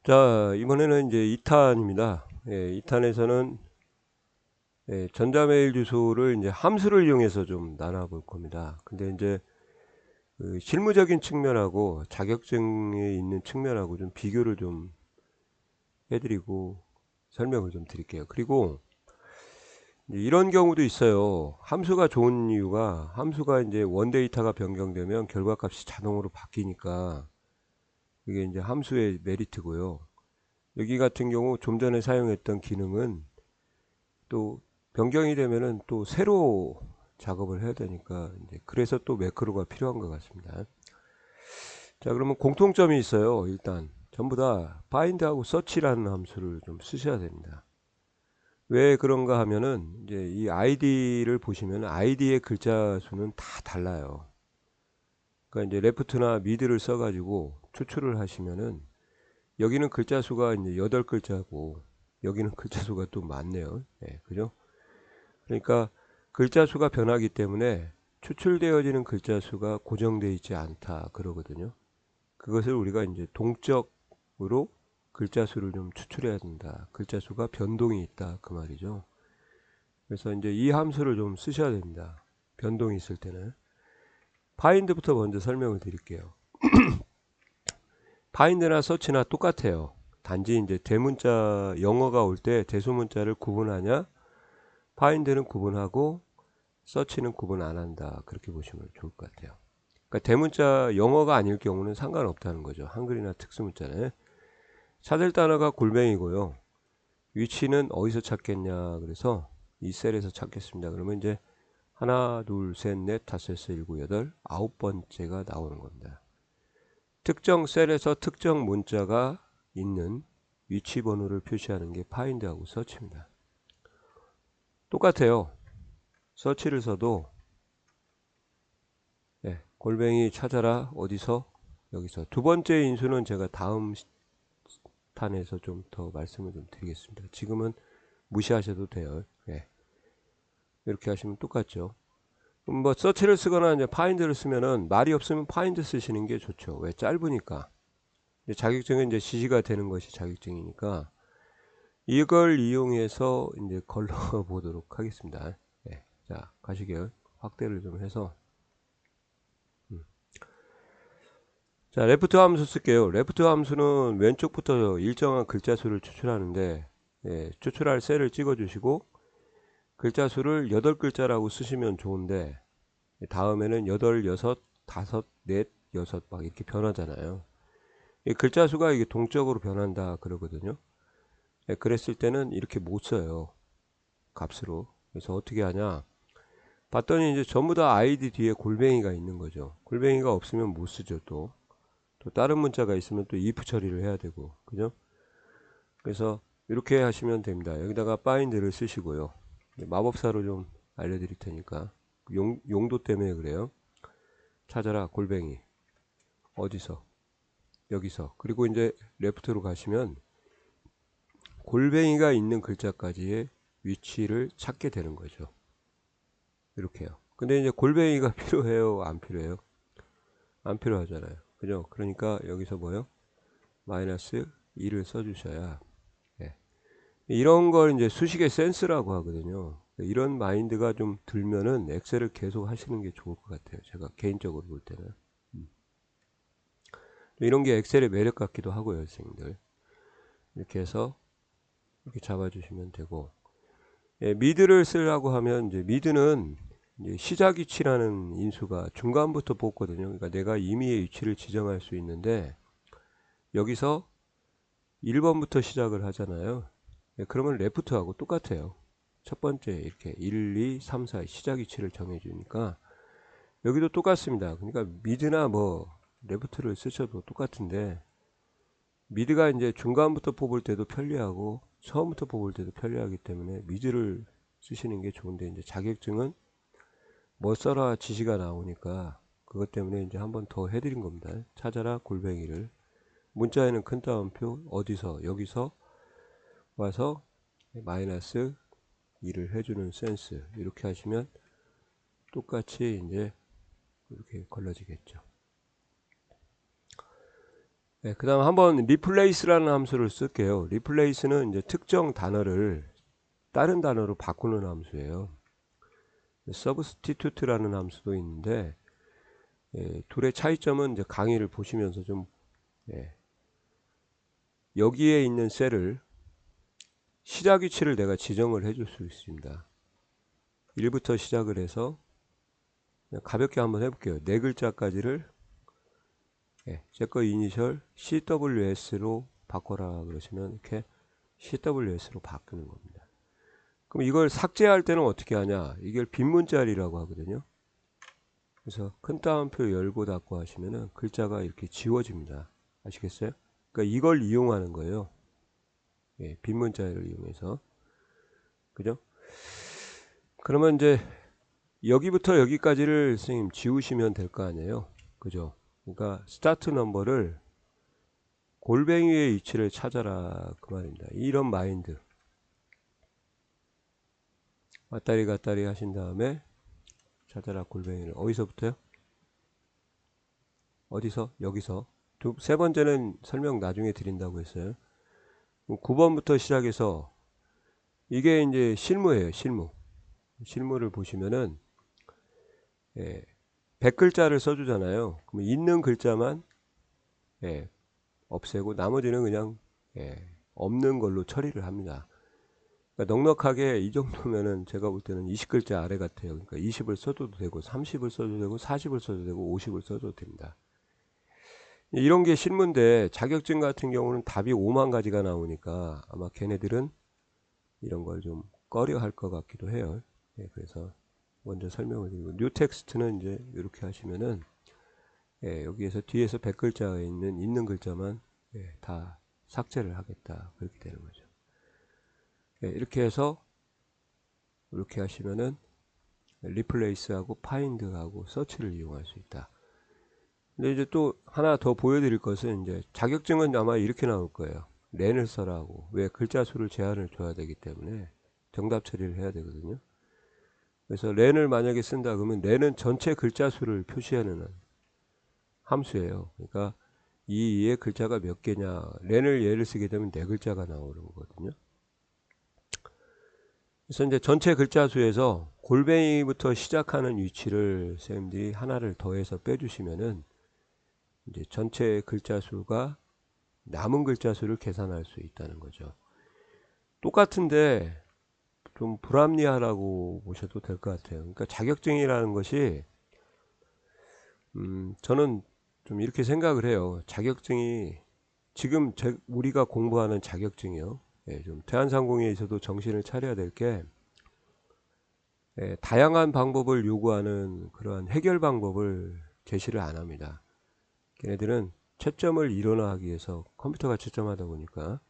자, 이번에는 이제 2탄입니다. 2탄에서는 전자메일 주소를 이제 함수를 이용해서 좀 나눠볼 겁니다. 근데 이제 그 실무적인 측면하고 자격증에 있는 측면하고 좀 비교를 좀 해드리고 설명을 좀 드릴게요. 그리고 이제 이런 경우도 있어요. 함수가 좋은 이유가 함수가 이제 원데이터가 변경되면 결과값이 자동으로 바뀌니까 이게 이제 함수의 메리트고요. 여기 같은 경우 좀 전에 사용했던 기능은 또 변경이 되면은 또 새로 작업을 해야 되니까 이제 그래서 또 매크로가 필요한 것 같습니다. 자, 그러면 공통점이 있어요. 일단 전부 다 find하고 search라는 함수를 좀 쓰셔야 됩니다. 왜 그런가 하면은 이제 이 id를 보시면 id의 글자 수는 다 달라요. 그러니까 이제 left나 mid를 써가지고 추출을 하시면은 여기는 글자 수가 이제 8글자고 여기는 글자 수가 또 많네요. 그죠? 그러니까 글자 수가 변하기 때문에 추출되어지는 글자 수가 고정되어 있지 않다 그러거든요. 그것을 우리가 이제 동적으로 글자 수를 좀 추출해야 된다. 글자 수가 변동이 있다 그 말이죠. 그래서 이제 이 함수를 좀 쓰셔야 됩니다. 변동이 있을 때는. find부터 먼저 설명을 드릴게요. find나 search나 똑같아요. 단지 이제 대문자 영어가 올 때 대소문자를 구분하냐, find는 구분하고 서치는 구분 안 한다. 그렇게 보시면 좋을 것 같아요. 그러니까 대문자 영어가 아닐 경우는 상관없다는 거죠. 한글이나 특수문자는. 찾을 단어가 골뱅이고요. 위치는 어디서 찾겠냐. 그래서 이 셀에서 찾겠습니다. 그러면 이제 하나, 둘, 셋, 넷, 다섯, 여섯, 일곱, 여덟, 9번째가 나오는 겁니다. 특정 셀에서 특정 문자가 있는 위치 번호를 표시하는 게 find하고 search입니다. 똑같아요. search를 써도 골뱅이 찾아라 어디서 여기서 두 번째 인수는 제가 다음 탄에서 좀 더 말씀을 좀 드리겠습니다. 지금은 무시하셔도 돼요. 이렇게 하시면 똑같죠. 뭐 서치를 쓰거나 이제 파인드를 쓰면은 말이 없으면 파인드 쓰시는 게 좋죠. 왜? 짧으니까. 자격증은 이제 지시가 되는 것이 자격증이니까 이걸 이용해서 이제 걸러 보도록 하겠습니다. 자, 가시게요. 확대를 좀 해서 자, 레프트 함수 쓸게요. 레프트 함수는 왼쪽부터 일정한 글자 수를 추출하는데 추출할 셀을 찍어 주시고 글자 수를 8글자라고 쓰시면 좋은데 다음에는 8, 6, 5, 4, 6 막 이렇게 변하잖아요. 이 글자 수가 이게 동적으로 변한다 그러거든요. 그랬을 때는 이렇게 못 써요. 값으로. 그래서 어떻게 하냐? 봤더니 이제 전부 다 아이디 뒤에 골뱅이가 있는 거죠. 골뱅이가 없으면 못 쓰죠. 또 다른 문자가 있으면 또 if 처리를 해야 되고 그죠? 그래서 이렇게 하시면 됩니다. 여기다가 find를 쓰시고요. 마법사로 좀 알려드릴 테니까 용도 때문에 그래요. 찾아라 골뱅이 어디서 여기서 그리고 이제 레프트로 가시면 골뱅이가 있는 글자까지의 위치를 찾게 되는 거죠. 이렇게요. 근데 이제 골뱅이가 필요해요? 안 필요해요? 안 필요하잖아요. 그죠? 그러니까 여기서 뭐요? 마이너스 2를 써주셔야 이런 걸 이제 수식의 센스라고 하거든요. 이런 마인드가 좀 들면은 엑셀을 계속 하시는 게 좋을 것 같아요. 제가 개인적으로 볼 때는. 이런 게 엑셀의 매력 같기도 하고요, 선생님들. 이렇게 해서 이렇게 잡아주시면 되고, 미드를 쓰려고 하면 이제 미드는 이제 시작 위치라는 인수가 중간부터 뽑거든요. 그러니까 내가 임의의 위치를 지정할 수 있는데 여기서 1번부터 시작을 하잖아요. 그러면 레프트하고 똑같아요. 첫 번째 이렇게 1, 2, 3, 4 시작 위치를 정해주니까 여기도 똑같습니다. 그러니까 미드나 뭐 레프트를 쓰셔도 똑같은데 미드가 이제 중간부터 뽑을 때도 편리하고 처음부터 뽑을 때도 편리하기 때문에 미드를 쓰시는 게 좋은데 이제 자격증은 뭐 써라 지시가 나오니까 그것 때문에 이제 한번 더 해드린 겁니다. 찾아라 골뱅이를 문자에는 큰 따옴표 어디서 여기서 와서 마이너스 2를 해주는 센스 이렇게 하시면 똑같이 이제 이렇게 걸러지겠죠. 네, 그 다음 한번 replace라는 함수를 쓸게요. replace는 이제 특정 단어를 다른 단어로 바꾸는 함수예요. substitute라는 함수도 있는데, 예, 둘의 차이점은 이제 강의를 보시면서 좀, 예, 여기에 있는 셀을 시작 위치를 내가 지정을 해줄 수 있습니다. 1부터 시작을 해서 그냥 가볍게 한번 해볼게요. 네 글자까지를, 예, 제거 이니셜 CWS로 바꿔라 그러시면 이렇게 CWS로 바꾸는 겁니다. 그럼 이걸 삭제할 때는 어떻게 하냐? 이걸 빈 문자리라고 하거든요. 그래서 큰 따옴표 열고 닫고 하시면은 글자가 이렇게 지워집니다. 아시겠어요? 그러니까 이걸 이용하는 거예요. 예, 빈 문자리를 이용해서. 그죠? 그러면 이제 여기부터 여기까지를 선생님 지우시면 될 거 아니에요. 그죠? 그러니까 스타트 넘버를 골뱅이의 위치를 찾아라 그 말입니다. 이런 마인드. 왔다리 갔다리 하신 다음에 찾아라 골뱅이를 어디서부터요? 어디서? 여기서. 세 번째는 설명 나중에 드린다고 했어요. 9번부터 시작해서 이게 이제 실무예요. 실무. 실무를 보시면은, 예, 100글자를 써주잖아요. 그럼 있는 글자만, 예, 없애고 나머지는 그냥, 예, 없는 걸로 처리를 합니다. 그러니까 넉넉하게 이 정도면은 제가 볼 때는 20글자 아래 같아요. 그러니까 20을 써도 되고 30을 써도 되고 40을 써도 되고 50을 써도 됩니다. 이런 게 실무인데 자격증 같은 경우는 답이 5만 가지가 나오니까 아마 걔네들은 이런 걸 좀 꺼려 할 것 같기도 해요. 예, 그래서 먼저 설명을 드리고 뉴 텍스트는 이제 이렇게 하시면은, 예, 여기에서 뒤에서 100글자에 있는 글자만, 예, 다 삭제를 하겠다 그렇게 되는 거죠. 예, 이렇게 해서 이렇게 하시면은 리플레이스하고 파인드하고 서치를 이용할 수 있다. 근데 이제 또 하나 더 보여드릴 것은 이제 자격증은 아마 이렇게 나올 거예요. 렌을 써라고. 왜? 글자 수를 제한을 줘야 되기 때문에 정답 처리를 해야 되거든요. 그래서 렌을 만약에 쓴다 그러면 렌은 전체 글자 수를 표시하는 함수예요. 그러니까 이 글자가 몇 개냐. 렌을 예를 쓰게 되면 네 글자가 나오는 거거든요. 그래서 이제 전체 글자 수에서 골뱅이부터 시작하는 위치를 선생님들이 하나를 더해서 빼주시면은 이제 전체 글자 수가 남은 글자 수를 계산할 수 있다는 거죠. 똑같은데 좀 불합리하라고 보셔도 될 것 같아요. 그러니까 자격증이라는 것이, 저는 좀 이렇게 생각을 해요. 자격증이 지금 우리가 공부하는 자격증이요. 예, 좀 대한상공회에서도 정신을 차려야 될 게, 예, 다양한 방법을 요구하는 그러한 해결 방법을 제시를 안 합니다. 걔네들은 채점을 이론화하기 위해서 컴퓨터가 채점하다 보니까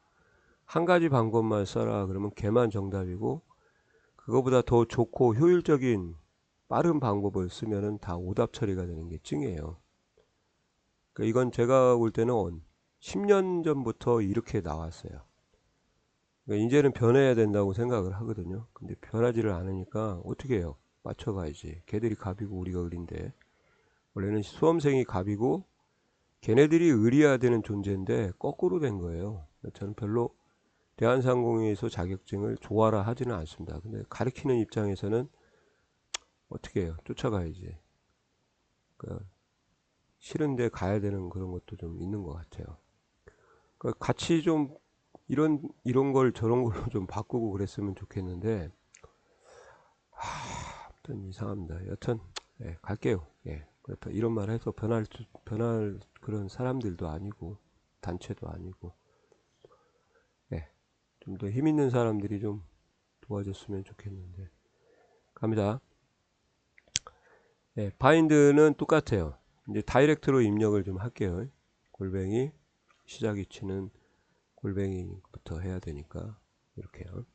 한 가지 방법만 써라 그러면 걔만 정답이고, 그거보다 더 좋고 효율적인 빠른 방법을 쓰면은 다 오답 처리가 되는 게 찡이에요. 그러니까 이건 제가 볼 때는 10년 전부터 이렇게 나왔어요. 그러니까 이제는 변해야 된다고 생각을 하거든요. 근데 변하지를 않으니까 어떻게 해요? 맞춰가야지. 걔들이 갑이고 우리가 을인데, 원래는 수험생이 갑이고 걔네들이 을이어야 되는 존재인데 거꾸로 된 거예요. 저는 별로 대한상공회에서 자격증을 좋아라 하지는 않습니다. 근데 가르치는 입장에서는 어떻게 해요? 쫓아가야지. 그러니까 싫은데 가야 되는 그런 것도 좀 있는 것 같아요. 그러니까 같이 좀 이런 걸 저런 걸로 좀 바꾸고 그랬으면 좋겠는데, 아무튼 이상합니다. 여튼, 예, 갈게요. 예, 그렇다 이런 말 해서 변할 그런 사람들도 아니고 단체도 아니고, 예, 좀 더 힘 있는 사람들이 좀 도와줬으면 좋겠는데. 갑니다. 예, 바인드는 똑같아요. 이제 다이렉트로 입력을 좀 할게요. 골뱅이 시작 위치는 골뱅이부터 해야 되니까 이렇게요.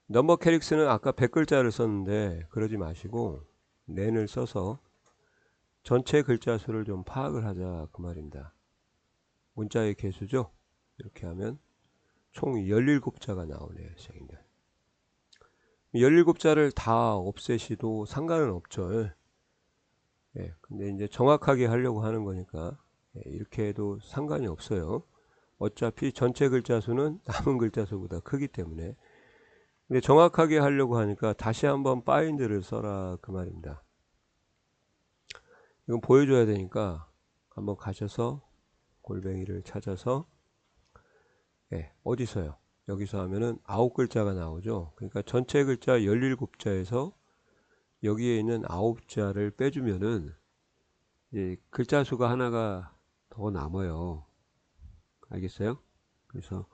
넘버 캐릭스는 아까 100글자를 썼는데 그러지 마시고 렌을 써서 전체 글자 수를 좀 파악을 하자 그 말입니다. 문자의 개수죠. 이렇게 하면 총 17자가 나오네요. 시작입니다. 17자를 다 없애시도 상관은 없죠. 예, 근데 이제 정확하게 하려고 하는 거니까 이렇게 해도 상관이 없어요. 어차피 전체 글자 수는 남은 글자 수보다 크기 때문에. 근데 정확하게 하려고 하니까 다시 한번 find를 써라 그 말입니다. 이건 보여줘야 되니까 한번 가셔서 골뱅이를 찾아서 어디서요? 여기서 하면은 9글자가 나오죠. 그러니까 전체 글자 17자에서 여기에 있는 9자를 빼주면은 이제 글자 수가 하나가 더 남아요. 알겠어요? 그래서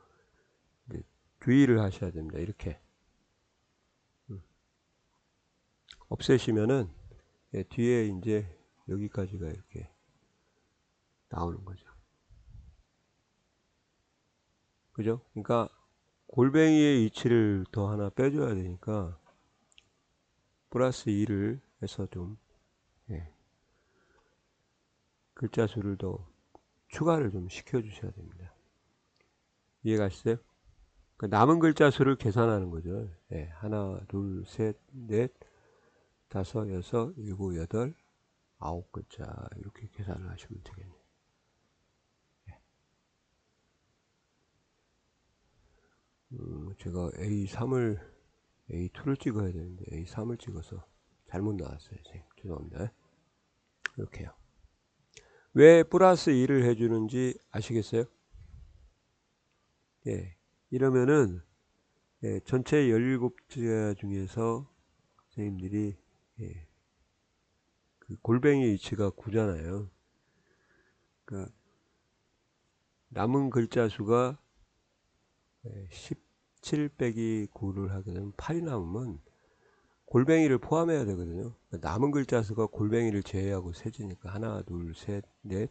이제 주의를 하셔야 됩니다. 이렇게 없애시면은 뒤에 이제 여기까지가 이렇게 나오는 거죠. 그죠? 그러니까 골뱅이의 위치를 더 하나 빼줘야 되니까 플러스 2를 해서 좀 글자 수를 더 추가를 좀 시켜 주셔야 됩니다. 이해가시세요? 그러니까 남은 글자 수를 계산하는 거죠. 하나, 둘, 셋, 넷, 다섯, 여섯, 일곱, 여덟, 9글자 이렇게 계산을 하시면 되겠네요. 제가 A2를 찍어야 되는데 A3을 찍어서 잘못 나왔어요. 죄송합니다. 이렇게요. 왜 플러스 2를 해주는지 아시겠어요? 이러면은 전체 17자 중에서 선생님들이 그 골뱅이 위치가 9잖아요. 그러니까 남은 글자 수가 17 빼기 9를 하게 되면 8이 남으면 골뱅이를 포함해야 되거든요. 그러니까 남은 글자 수가 골뱅이를 제외하고 세지니까 하나, 둘, 셋, 넷,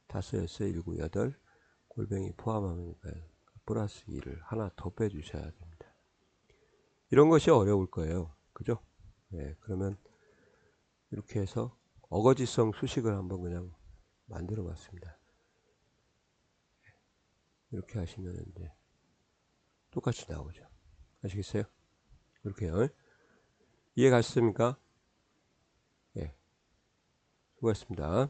다섯, 여섯, 일곱, 여덟 골뱅이 포함하니까 플러스 2를 하나 더 빼주셔야 됩니다. 이런 것이 어려울 거예요. 그죠? 그러면 이렇게 해서 어거지성 수식을 한번 그냥 만들어 봤습니다. 이렇게 하시면 이제 똑같이 나오죠. 아시겠어요? 이렇게요. 이해 가셨습니까? 수고하셨습니다.